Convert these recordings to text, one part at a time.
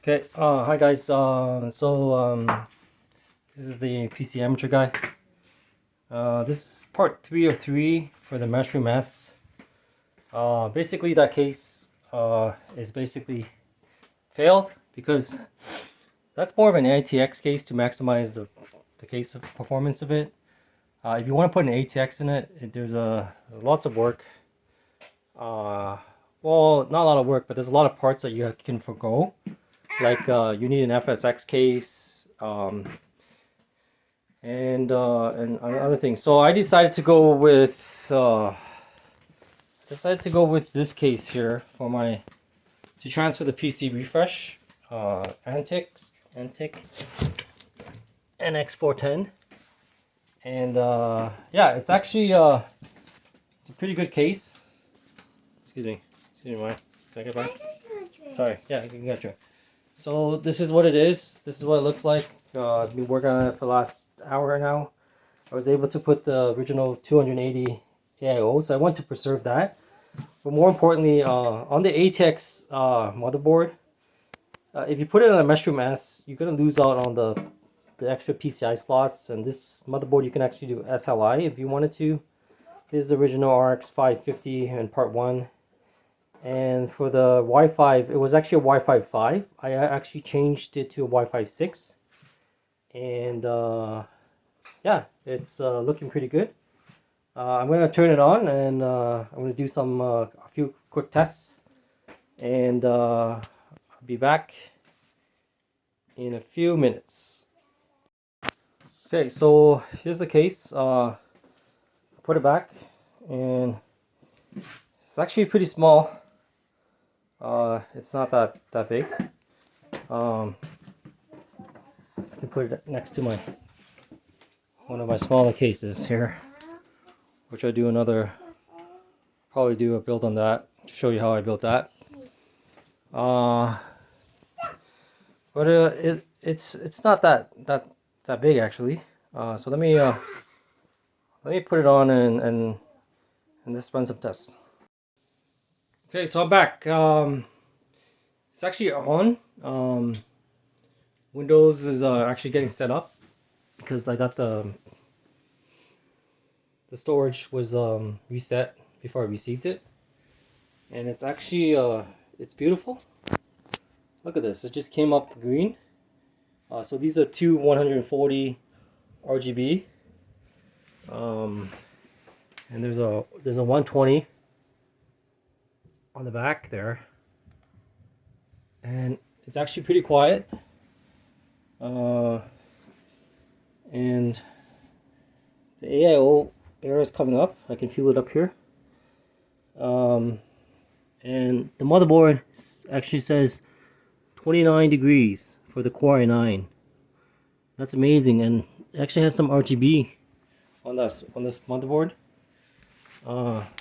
Okay, hi guys. This is the PC Amateur guy. This is part 3 for the Meshroom S. Basically, that case is basically failed because that's more of an ATX case to maximize the case of performance of it. If you want to put an ATX in it, there's lots of work. Well, not a lot of work, but there's a lot of parts that you can forgo. Like you need an FSX case, and other things. So I decided to go with this case here for to transfer the PC refresh. Antec NX410, and yeah, it's actually it's a pretty good case. Excuse me, Mike. Can I get back? Sorry, yeah, I can get you. So this is what it is. This is what it looks like. I've been working on it for the last hour now. I was able to put the original 280 AIO, so I want to preserve that. But more importantly, on the ATX motherboard, if you put it on a Meshroom S, you're going to lose out on the extra PCI slots. And this motherboard, you can actually do SLI if you wanted to. Here's the original RX 550 in part 1. And for the Wi-Fi, it was actually a Wi-Fi 5. I actually changed it to a Wi-Fi 6. And yeah, it's looking pretty good. I'm going to turn it on and I'm going to do a few quick tests. And I'll be back in a few minutes. Okay, so here's the case. Put it back, and it's actually pretty small. It's not that big. I can put it next to one of my smaller cases here, which I do probably do a build on that to show you how I built that. But it's not that big actually. So let me put it on and just run some tests. Okay, so I'm back. It's actually on. Windows is actually getting set up because I got the storage was reset before I received it, and it's actually it's beautiful. Look at this, it just came up green. So these are two 140 RGB, and there's a 120 on the back there, and it's actually pretty quiet. And the AIO error is coming up. I can feel it up here. And the motherboard actually says 29 degrees for the Core i9. That's amazing, and it actually has some RGB on this motherboard.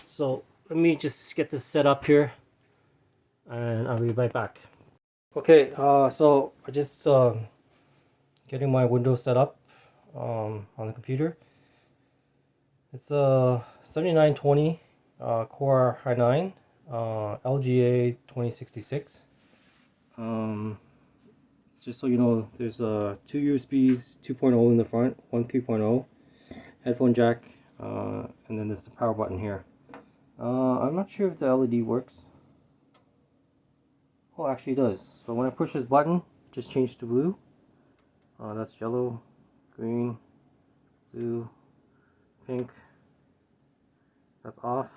So let me just get this set up here, and I'll be right back. Okay, so I just getting my Windows set up on the computer. It's a 7920 Core i9 LGA 2066. Just so you know, there's two USBs 2.0 in the front, one 3.0, headphone jack, and then there's the power button here. I'm not sure if the LED works. Oh, actually it does. So when I push this button, it just changed to blue. That's yellow, green, blue, pink. That's off.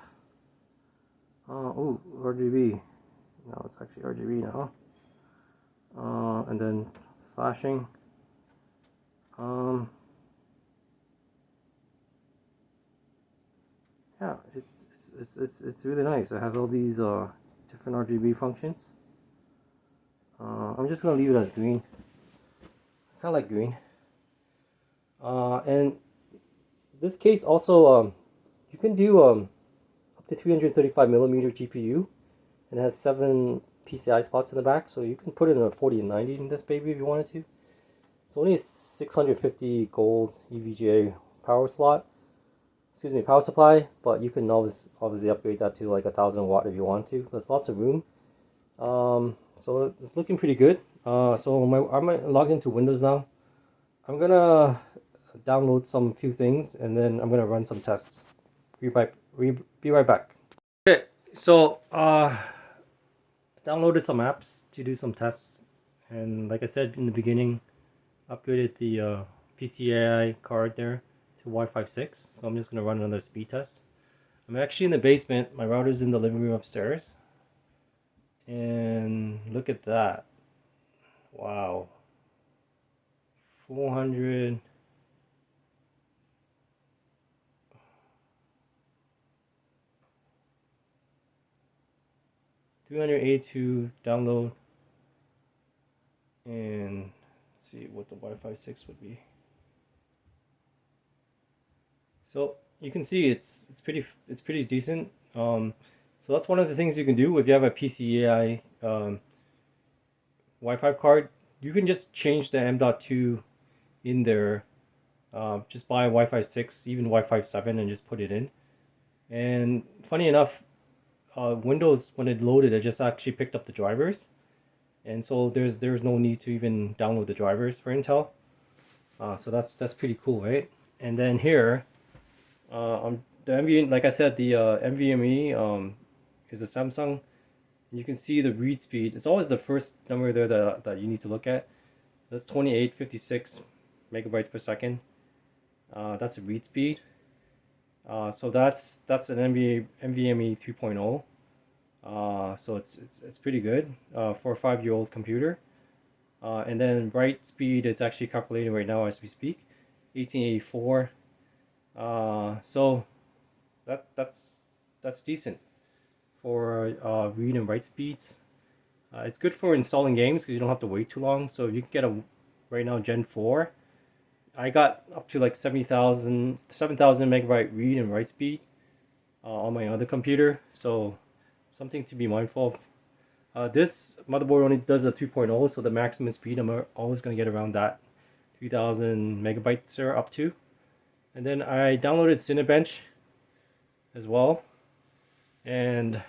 Oh, RGB. No, it's actually RGB now. And then flashing. Yeah, it's really nice. It has all these different RGB functions. I'm just gonna leave it as green. I kind of like green. And this case also, you can do up to 335mm GPU, and it has 7 PCI slots in the back, so you can put it in a 4090 in this baby if you wanted to. It's only a 650 gold EVGA power supply, but you can obviously upgrade that to like 1000 watt if you want to. There's lots of room. So it's looking pretty good. So I'm logged into Windows now. I'm gonna download some few things and then I'm gonna run some tests. Be right back. Okay, so downloaded some apps to do some tests, and like I said in the beginning, upgraded the PCIe card there to Wi-Fi 6. So I'm just gonna run another speed test. I'm actually in the basement. My router's in the living room upstairs. And look at that. Wow. 400. 382 download. And let's see what the Wi-Fi 6 would be. So you can see it's pretty decent. So that's one of the things you can do if you have a PCIe Wi-Fi card. You can just change the M.2 in there. Just buy a Wi-Fi 6, even Wi-Fi 7, and just put it in. And funny enough, Windows, when it loaded, it just actually picked up the drivers, and so there's no need to even download the drivers for Intel. So that's pretty cool, right? And then here, the NVMe, like I said, the NVMe is a Samsung. You can see the read speed. It's always the first number there that you need to look at. That's 2856 megabytes per second. That's a read speed. So that's an NVMe 3.0. So it's pretty good for a 5-year-old computer. And then write speed, it's actually calculating right now as we speak, 1884. So that's decent for read and write speeds. It's good for installing games because you don't have to wait too long. So you can get a right now Gen 4. I got up to like 7,000 megabyte read and write speed on my other computer. So something to be mindful of. This motherboard only does a 3.0, so the maximum speed I'm always going to get around that 3,000 megabytes or up to. And then I downloaded Cinebench as well, and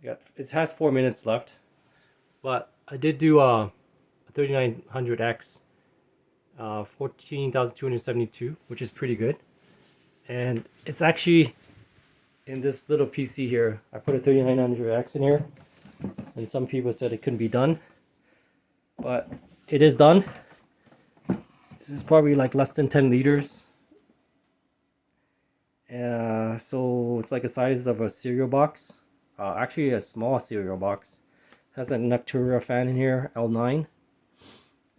it has 4 minutes left, but I did do a 3900X 14,272, which is pretty good. And it's actually in this little PC here. I put a 3900X in here, and some people said it couldn't be done, but it is done. This is probably like less than 10 liters. So it's like the size of a cereal box. Actually a small cereal box. Has a Noctura fan in here, L9.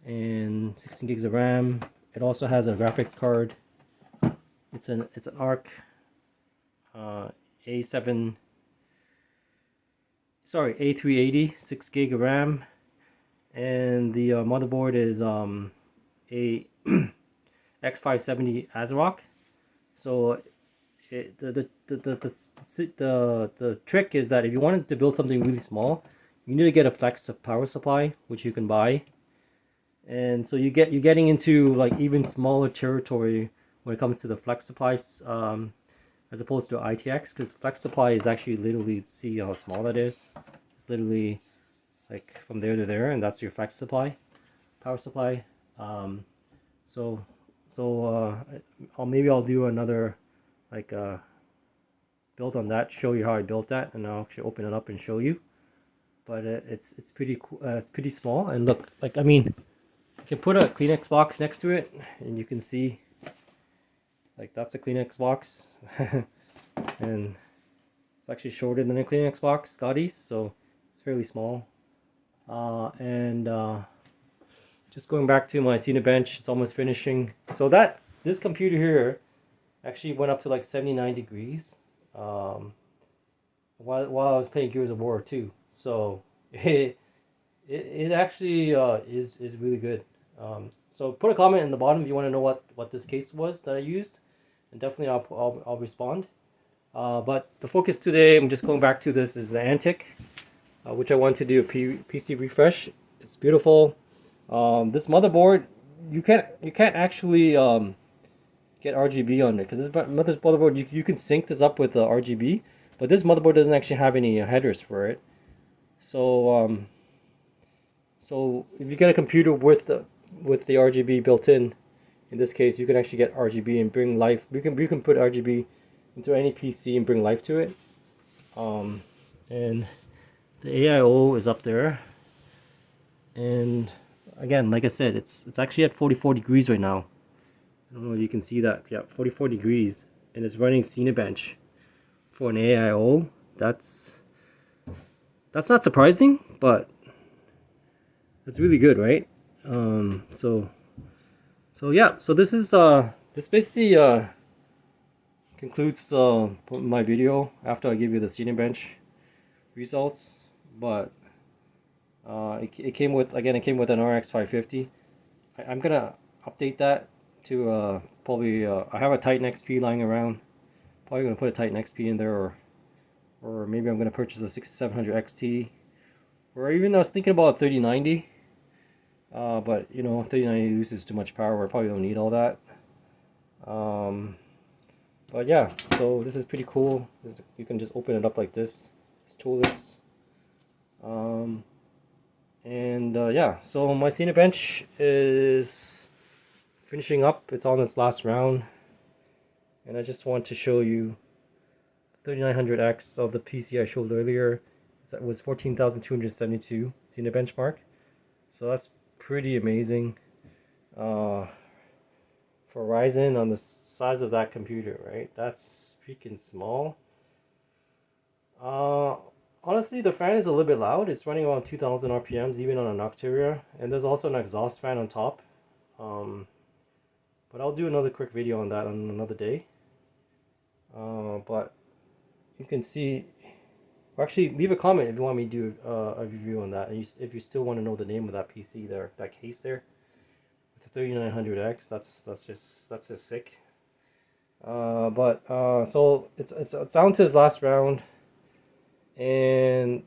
And 16 gigs of RAM. It also has a graphics card. It's an ARC A380, 6 gig of RAM, and the motherboard is a X570 ASRock. So the trick is that if you wanted to build something really small, you need to get a flex power supply, which you can buy. And so you're getting into like even smaller territory when it comes to the flex supplies, as opposed to ITX, because flex supply is actually literally, see how small that is. It's literally like from there to there, and that's your flex supply, power supply. Maybe I'll do another like build on that, show you how I built that, and I'll actually open it up and show you. But it's pretty cool. It's pretty small, and look, like I mean, you can put a Kleenex box next to it, and you can see, like that's a Kleenex box, and it's actually shorter than a Kleenex box, Scotty's, so it's fairly small. Just going back to my Cinebench, it's almost finishing. So this computer here actually went up to like 79 degrees while I was playing Gears of War 2. So it actually is really good. So put a comment in the bottom if you want to know what this case was that I used, and definitely I'll respond. But the focus today, I'm just going back to this, is the Antec, which I want to do a PC refresh. It's beautiful. This motherboard, you can't actually get RGB on it, because this motherboard you can sync this up with the RGB, but this motherboard doesn't actually have any headers for it. So so if you get a computer with the RGB built in this case, you can actually get RGB and bring life. You can put RGB into any PC and bring life to it. And the AIO is up there. And again, like I said, it's actually at 44 degrees right now. I don't know if you can see that. Yeah, 44 degrees, and it's running Cinebench for an AIO. That's not surprising, but that's really good, right? So yeah, so this is this basically concludes my video after I give you the Cinebench results. But it came with, again, it came with an RX 550. I'm gonna update that to probably I have a Titan XP lying around. Probably gonna put a Titan XP in there, or maybe I'm gonna purchase a 6700 XT, or even I was thinking about a 3090. But you know, 3090 uses too much power. I probably don't need all that. But yeah, so this is pretty cool. You can just open it up like this. It's toolless. Yeah, so my Cinebench is finishing up. It's on its last round, and I just want to show you 3900X of the PC I showed earlier. That was 14,272 Cinebench mark. So that's pretty amazing for Ryzen on the size of that computer, right? That's freaking small. Honestly, the fan is a little bit loud. It's running around 2000 RPMs even on a Nocturia, and there's also an exhaust fan on top. But I'll do another quick video on that on another day. But you can see, or actually leave a comment if you want me to do a review on that, and if you still want to know the name of that PC there, that case there with the 3900X. That's just sick. So it's down to his last round, and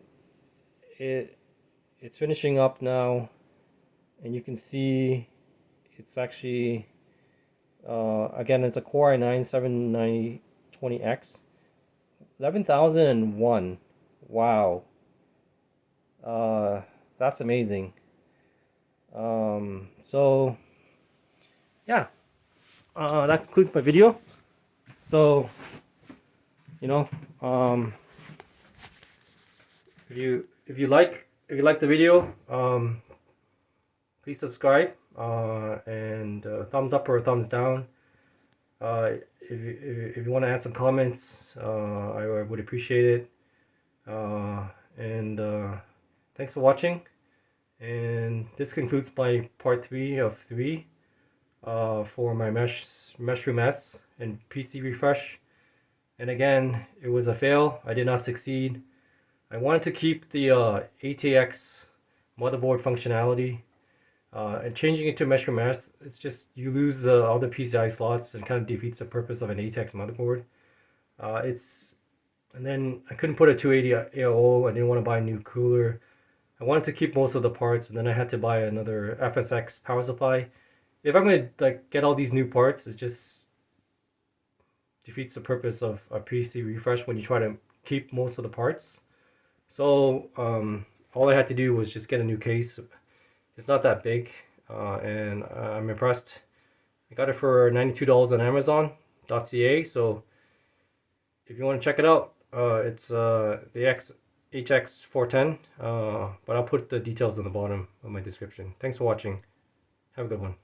it's finishing up now, and you can see it's actually again, it's a Core i9 7920X, 11,001. Wow. That's amazing. So yeah, that concludes my video. So, you know, if you like the video, please subscribe, and thumbs up or thumbs down. If you want to add some comments, I would appreciate it. Thanks for watching. And this concludes my part 3 of 3 for my Meshroom S and PC refresh. And again, it was a fail. I did not succeed. I wanted to keep the ATX motherboard functionality, and changing it to Meshroom S, it's just you lose all the PCI slots and kind of defeats the purpose of an ATX motherboard. And then I couldn't put a 280 AO. I didn't want to buy a new cooler. I wanted to keep most of the parts, and then I had to buy another FSX power supply. If I'm going to get all these new parts, it just defeats the purpose of a PC refresh when you try to keep most of the parts. So all I had to do was just get a new case. It's not that big, and I'm impressed. I got it for $92 on Amazon.ca. So if you want to check it out, it's the HX410, but I'll put the details in the bottom of my description. Thanks for watching. Have a good one.